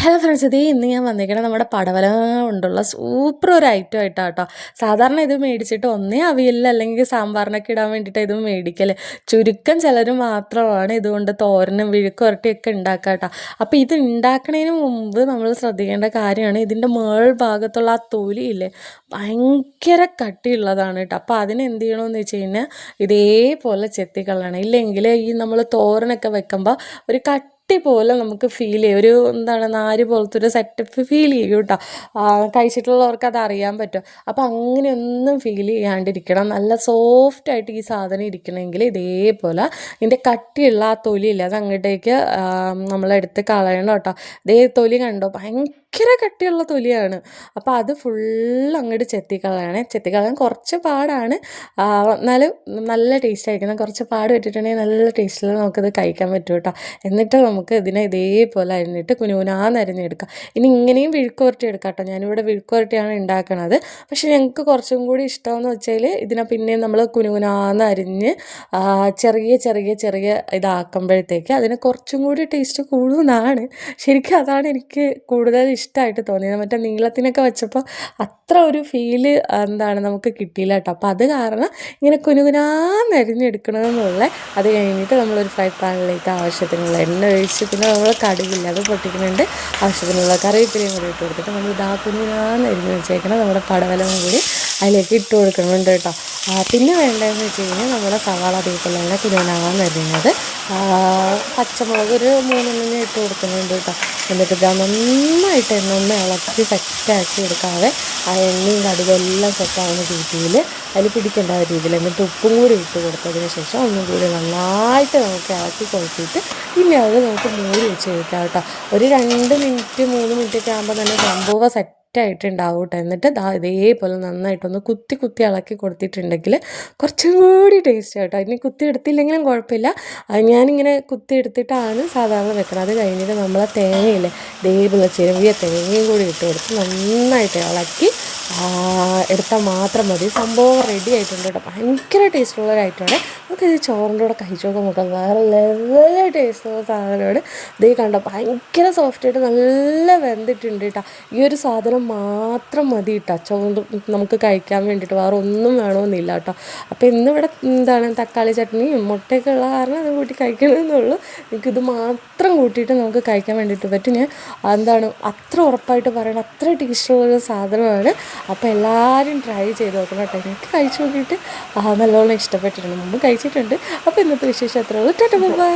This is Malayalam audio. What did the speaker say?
ഹലോ ഫ്രണ്ട്സ്, ഇതേ ഇന്ന് ഞാൻ വന്നിരിക്കുന്നത് നമ്മുടെ പടവലം കൊണ്ടുള്ള സൂപ്പർ ഒരു ഐറ്റം ആയിട്ടാണ് കേട്ടോ. സാധാരണ ഇത് മേടിച്ചിട്ട് ഒന്നേ അവിയലിൽ അല്ലെങ്കിൽ സാമ്പാറിനൊക്കെ ഇടാൻ വേണ്ടിയിട്ട് ഇത് മേടിക്കൽ. ചുരുക്കം ചിലർ മാത്രമാണ് ഇതുകൊണ്ട് തോരനും വിഴുക്കുരട്ടിയൊക്കെ ഉണ്ടാക്കുക കേട്ടോ. അപ്പോൾ ഇത് ഉണ്ടാക്കുന്നതിന് മുമ്പ് നമ്മൾ ശ്രദ്ധിക്കേണ്ട കാര്യമാണ് ഇതിൻ്റെ മേൾ ഭാഗത്തുള്ള ആ തൊലിയില്ലേ, ഭയങ്കര കട്ടിയുള്ളതാണ് കേട്ടോ. അപ്പോൾ അതിനെന്ത് ചെയ്യണമെന്ന് വെച്ച് കഴിഞ്ഞാൽ ഇതേപോലെ ചെത്തിക്കളയണം. ഇല്ലെങ്കിൽ ഈ നമ്മൾ തോരനൊക്കെ വെക്കുമ്പോൾ ഒരു പോലെ നമുക്ക് ഫീൽ ചെയ്യും, ഒരു എന്താണ് നാര് പോലത്തെ ഒരു സെറ്റപ്പ് ഫീൽ ചെയ്യും കേട്ടോ. കഴിച്ചിട്ടുള്ളവർക്ക് അത് അറിയാൻ പറ്റും. അപ്പോൾ അങ്ങനെയൊന്നും ഫീൽ ചെയ്യാണ്ടിരിക്കണം. നല്ല സോഫ്റ്റായിട്ട് ഈ സാധനം ഇരിക്കണമെങ്കിൽ ഇതേപോലെ ഇതിൻ്റെ കട്ടിയുള്ള ആ തൊലിയില്ല അത് അങ്ങോട്ടേക്ക് നമ്മളെടുത്ത് കളയണം കേട്ടോ. ഇതേ തൊലി കണ്ടോ, ഭയങ്കര കട്ടിയുള്ള തൊലിയാണ്. അപ്പോൾ അത് ഫുള്ള് അങ്ങോട്ട് ചെത്തിക്കളയാൻ കുറച്ച് പാടാണ്, എന്നാലും നല്ല ടേസ്റ്റ് ആയിരിക്കണം. കുറച്ച് പാട് ഇട്ടിട്ടുണ്ടെങ്കിൽ നല്ല ടേസ്റ്റിൽ നമുക്കിത് കഴിക്കാൻ പറ്റും കേട്ടോ. എന്നിട്ട് നമുക്ക് ഇതിനെ ഇതേപോലെ അരിഞ്ഞിട്ട് കുനുകുനാന്ന് അരിഞ്ഞെടുക്കാം. ഇനി ഇങ്ങനെയും വിഴുക്കുവരട്ടി എടുക്കാം കേട്ടോ. ഞാനിവിടെ വിഴുക്കുവരട്ടിയാണ് ഉണ്ടാക്കണത്. പക്ഷേ ഞങ്ങൾക്ക് കുറച്ചും കൂടി ഇഷ്ടമെന്ന് വെച്ചാൽ ഇതിനെ പിന്നെയും നമ്മൾ കുനുകുനാന്ന് അരിഞ്ഞ് ചെറിയ ചെറിയ ചെറിയ ഇതാക്കുമ്പോഴത്തേക്ക് അതിന് കുറച്ചും കൂടി ടേസ്റ്റ് കൂടുന്നതാണ്. ശരിക്കും അതാണ് എനിക്ക് കൂടുതൽ ഇഷ്ടമായിട്ട് തോന്നിയത്. മറ്റേ നീളത്തിനൊക്കെ വെച്ചപ്പോൾ അത്ര ഒരു ഫീല് നമുക്ക് കിട്ടിയില്ല കേട്ടോ. അപ്പോൾ അത് കാരണം ഇങ്ങനെ കുനുകുനാന്ന് അരിഞ്ഞെടുക്കണമെന്നുള്ള. അത് കഴിഞ്ഞിട്ട് നമ്മളൊരു ഫ്രൈ പാനിലേക്ക് ആവശ്യത്തിനുള്ള എണ്ണ ഒഴിച്ച്, പിന്നെ നമ്മൾ കടുകില്ല അത് പൊട്ടിക്കുന്നുണ്ട്, ആവശ്യത്തിനുള്ള കറിവേപ്പിലയും കൂടി ഇട്ട് കൊടുത്തിട്ട് നമ്മൾ കുനുകുനാന്ന് അരിഞ്ഞ് വെച്ചേക്കണം നമ്മുടെ പടവലം കൂടി അതിലേക്ക് ഇട്ട് കൊടുക്കുന്നുണ്ട് കേട്ടോ. പിന്നെ വേണ്ടതെന്ന് വെച്ച് കഴിഞ്ഞാൽ നമ്മുടെ സവാള അതേപോലെ കുനുകുനാന്ന് അരിഞ്ഞത്, പച്ചമുളക് ഒരു 3 ഇട്ട് കൊടുക്കുന്നുണ്ട് കേട്ടോ. എന്നിട്ട് ഇതാ നന്നായിട്ട് എണ്ണ ഇളക്കി സെറ്റാക്കി എടുക്കാതെ ആ എണ്ണയും കടുകെല്ലാം സെറ്റാവുന്ന രീതിയിൽ അതിൽ പിടിക്കേണ്ട രീതിയിൽ, എന്നിട്ട് ഉപ്പും കൂടി ഇട്ട് കൊടുത്തതിന് ശേഷം ഒന്നും കൂടി നന്നായിട്ട് നമുക്ക് ഇളക്കി കൊടുത്തിട്ട് പിന്നെ അത് നമുക്ക് മൂടി വെച്ച് കഴിക്കാം കേട്ടോ. ഒരു 2 മിനിറ്റ് 3 മിനിറ്റൊക്കെ ആകുമ്പോൾ തന്നെ സംഭവം സെറ്റായിട്ടുണ്ടാവും കേട്ടോ. എന്നിട്ട് ഇതേപോലെ നന്നായിട്ടൊന്ന് കുത്തി ഇളക്കി കൊടുത്തിട്ടുണ്ടെങ്കിൽ കുറച്ചും കൂടി ടേസ്റ്റ് കേട്ടോ. ഇനി കുത്തി എടുത്തില്ലെങ്കിലും കുഴപ്പമില്ല, ഞാനിങ്ങനെ കുത്തി എടുത്തിട്ടാണ് സാധാരണ വെക്കുന്നത്. അത് കഴിഞ്ഞിട്ട് നമ്മൾ തേങ്ങയില്ലേ, ഇതേപോലെ ചെറിയ തേങ്ങയും കൂടി ഇട്ട് കൊടുത്ത് നന്നായിട്ട് ഇളക്കി എടുത്താൽ മാത്രം മതി. സംഭവം റെഡി ആയിട്ടുണ്ട് കേട്ടോ. ഭയങ്കര ടേസ്റ്റുള്ള ഒരു ഐറ്റമാണ്. നമുക്കിത് ചോറിൻ്റെ കൂടെ കഴിച്ചു നോക്കാൻ നോക്കാം. വേറെ ലെവൽ ടേസ്റ്റുള്ള സാധനമാണ്. ഇതേ കണ്ടോ, ഭയങ്കര സോഫ്റ്റായിട്ട് നല്ല വെന്തിട്ടുണ്ട് കേട്ടോ. ഈ ഒരു സാധനം മാത്രം മതി കേട്ടോ ചോറ് നമുക്ക് കഴിക്കാൻ വേണ്ടിയിട്ട്, വേറെ ഒന്നും വേണമെന്നില്ല കേട്ടോ. അപ്പോൾ ഇന്നിവിടെ തക്കാളി ചട്നിയും മുട്ടയൊക്കെ ഉള്ള കാരണം അത് കൂട്ടി കഴിക്കണമെന്നുള്ളൂ. എനിക്കിത് മാത്രം കൂട്ടിയിട്ട് നമുക്ക് കഴിക്കാൻ വേണ്ടിയിട്ട് പറ്റും. ഞാൻ അത്ര ഉറപ്പായിട്ട് പറയണം, അത്ര ടേസ്റ്റുള്ളൊരു സാധനമാണ്. അപ്പോൾ എല്ലാവരും ട്രൈ ചെയ്ത് നോക്കണം കേട്ടോ. എനിക്ക് കഴിച്ച് നോക്കിയിട്ട് നല്ലോണം ഇഷ്ടപ്പെട്ടിട്ടുണ്ട്, മുമ്പ് കഴിച്ചിട്ടുണ്ട്. അപ്പോൾ ഇന്നത്തെ വിശേഷം അത്രേ ഉള്ളൂ. Tata bye.